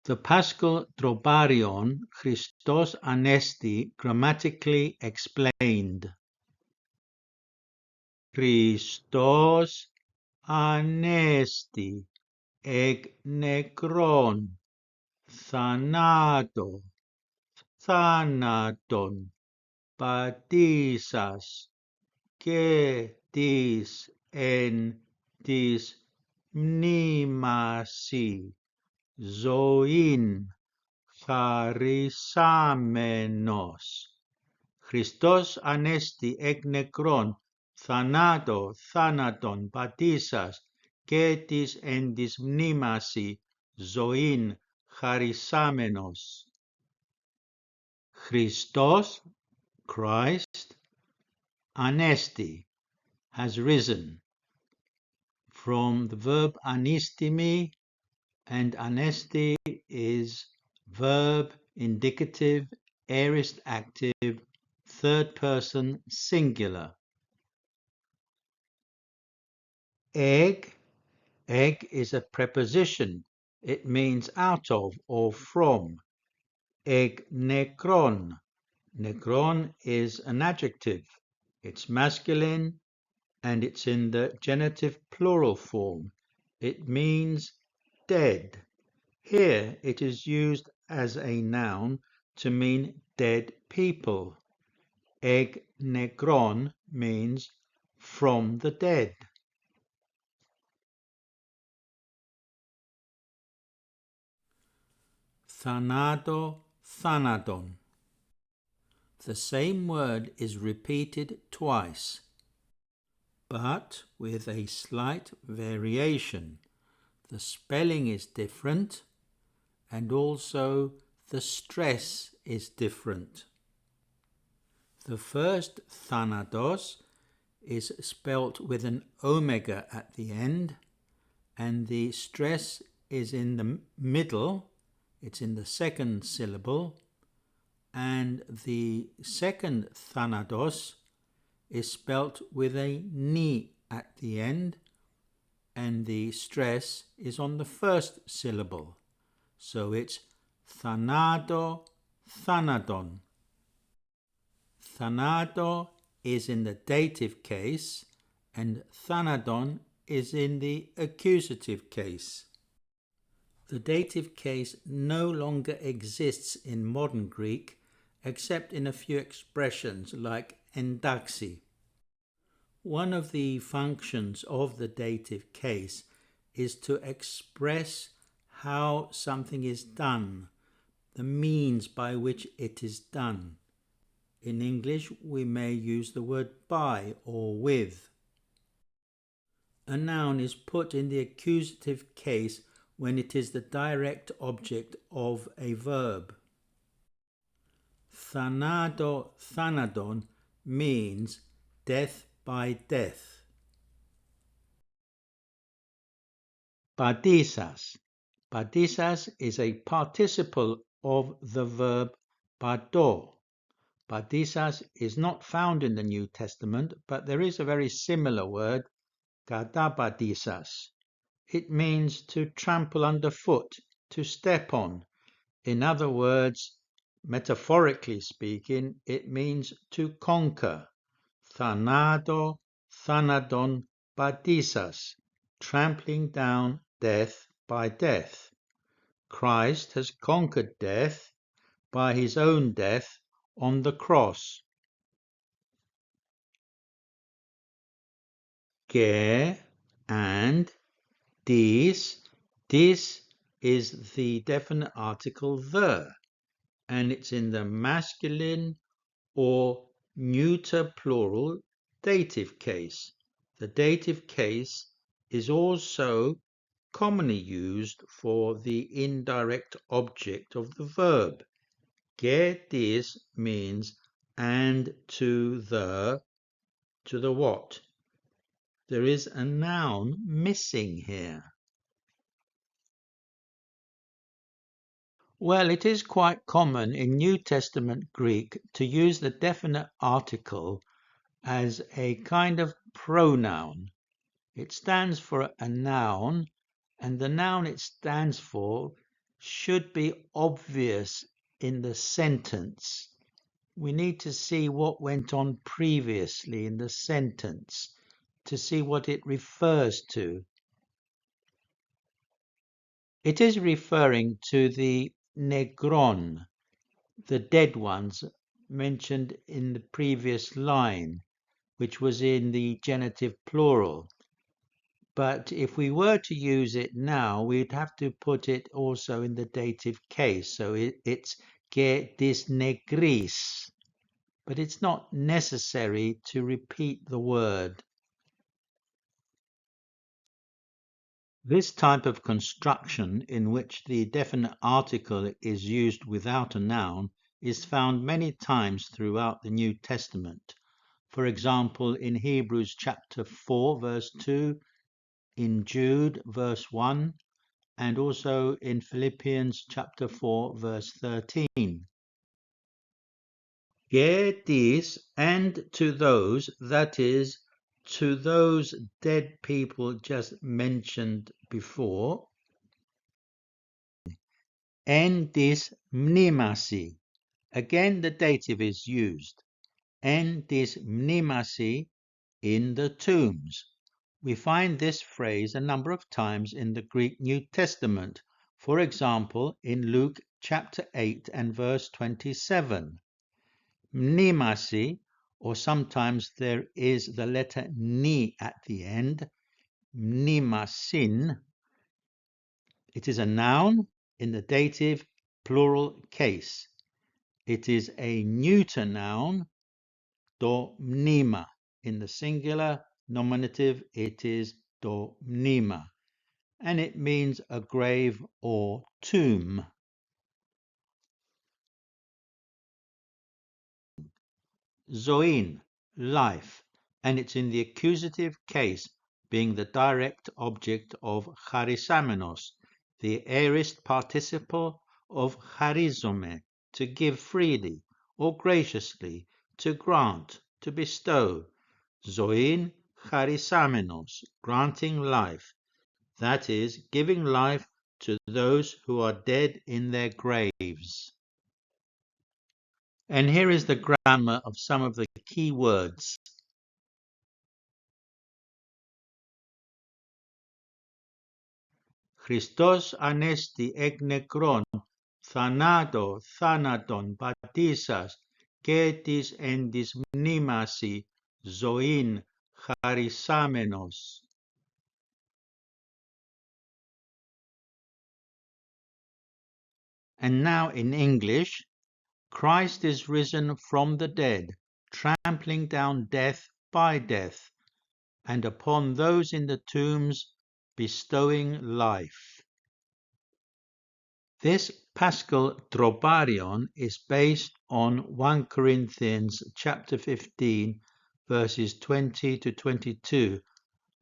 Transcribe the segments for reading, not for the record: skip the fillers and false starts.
The Paschal Troparion Χριστός Ἀνέστη Grammatically explained. Χριστός Ανέστη εκ νεκρών θάνατον πατήσας και της εν της μνήμασι ζωήν χαρισάμενος. Χριστός Ανέστη εκ νεκρών θάνατον πατήσας και της εν της μνήμασι ζωήν χαρισάμενος. Christos, Christ, Anesti, has risen. From the verb anistimi, and Anesti is verb indicative, aorist active, third person singular. Egg is a preposition. It means out of or from. Egg nekron. Nekron is an adjective. It's masculine and it's in the genitive plural form. It means dead. Here it is used as a noun to mean dead people. Egg nekron means from the dead. Thanaton. The same word is repeated twice, but with a slight variation. The spelling is different, and also the stress is different. The first thanatos is spelt with an omega at the end, and the stress is in the middle. It's in the second syllable, and the second thanatos is spelt with a ni at the end, and the stress is on the first syllable. So it's thanaton. Thanato is in the dative case, and thanaton is in the accusative case. The dative case no longer exists in modern Greek, except in a few expressions like endaxi. One of the functions of the dative case is to express how something is done, the means by which it is done. In English, we may use the word by or with. A noun is put in the accusative case when it is the direct object of a verb. Thanaton means death by death. Πατήσας is a participle of the verb πατώ. Πατήσας is not found in the New Testament, but there is a very similar word, καταπατήσας. It means to trample underfoot, to step on. In other words, metaphorically speaking, it means to conquer. Thanaton πατήσας, trampling down death by death. Christ has conquered death by his own death on the cross. Και and this is the definite article the, and it's in the masculine or neuter plural dative case. The dative case is also commonly used for the indirect object of the verb. Και this means and to the what? There is a noun missing here. Well, it is quite common in New Testament Greek to use the definite article as a kind of pronoun. It stands for a noun, and the noun it stands for should be obvious in the sentence. We need to see what went on previously in the sentence to see what it refers to. It is referring to the negron, the dead ones mentioned in the previous line, which was in the genitive plural. But if we were to use it now, we'd have to put it also in the dative case. So it's que dis negris. But it's not necessary to repeat the word. This type of construction, in which the definite article is used without a noun, is found many times throughout the New Testament. For example, in Hebrews chapter 4, verse 2, in Jude, verse 1, and also in Philippians chapter 4, verse 13. Getis, and to those, that is, to those dead people just mentioned before. Endis mnemasi. Again, the dative is used. Endis mnemasi, in the tombs. We find this phrase a number of times in the Greek New Testament. For example, in Luke chapter 8 and verse 27. Mnemasi, or sometimes there is the letter ni at the end, mnemasin. It is a noun in the dative plural case. It is a neuter noun, do mnema. In the singular nominative, it is do mnema, and it means a grave or tomb. Zoin, life, and it's in the accusative case, being the direct object of charisamenos, the aorist participle of charizome, to give freely or graciously, to grant, to bestow. Zoin charisamenos, granting life, that is, giving life to those who are dead in their graves. And here is the grammar of some of the key words. Χριστός Ανέστη εκ νεκρών, θάνατον πατήσας και της εν της μνήμασι ζωήν χαρισάμενος. And now in English, Christ is risen from the dead, trampling down death by death, and upon those in the tombs bestowing life. This Paschal Troparion is based on 1 Corinthians chapter 15, verses 20 to 22.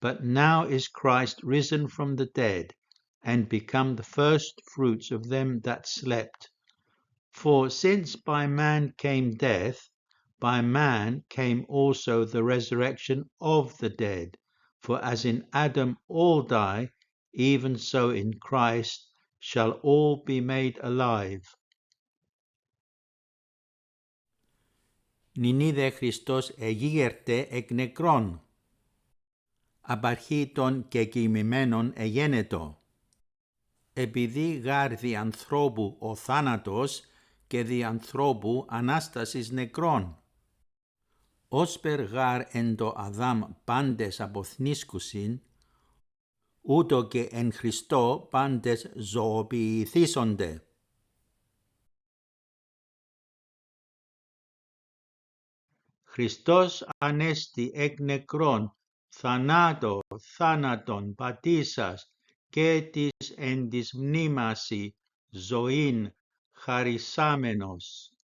But now is Christ risen from the dead, and become the first fruits of them that slept. For since by man came death, by man came also the resurrection of the dead. For as in Adam all die, even so in Christ shall all be made alive. Νινίδε Χριστός εγίγερτε εκ νεκρών. Απαρχή των κεκοιμημένων εγένετο. Επειδή γάρ δι' ανθρώπου ο θάνατος και δι' ανθρώπου Ανάστασης νεκρών. Όσπερ γάρ εν το Αδάμ πάντες αποθνίσκουσιν, ούτω και εν Χριστώ πάντες ζωοποιηθήσονται. Χριστός Ανέστη εκ νεκρών, θάνατον πατήσας και της εν της μνήμασι ζωήν χαρισάμενος.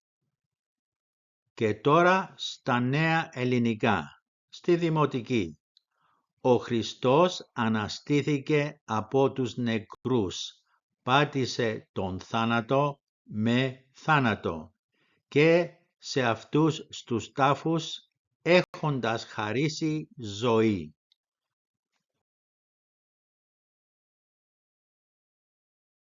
Και τώρα στα νέα ελληνικά, στη δημοτική. Ο Χριστός αναστήθηκε από τους νεκρούς, πάτησε τον θάνατο με θάνατο και σε αυτούς στους τάφους έχοντας χαρίσει ζωή.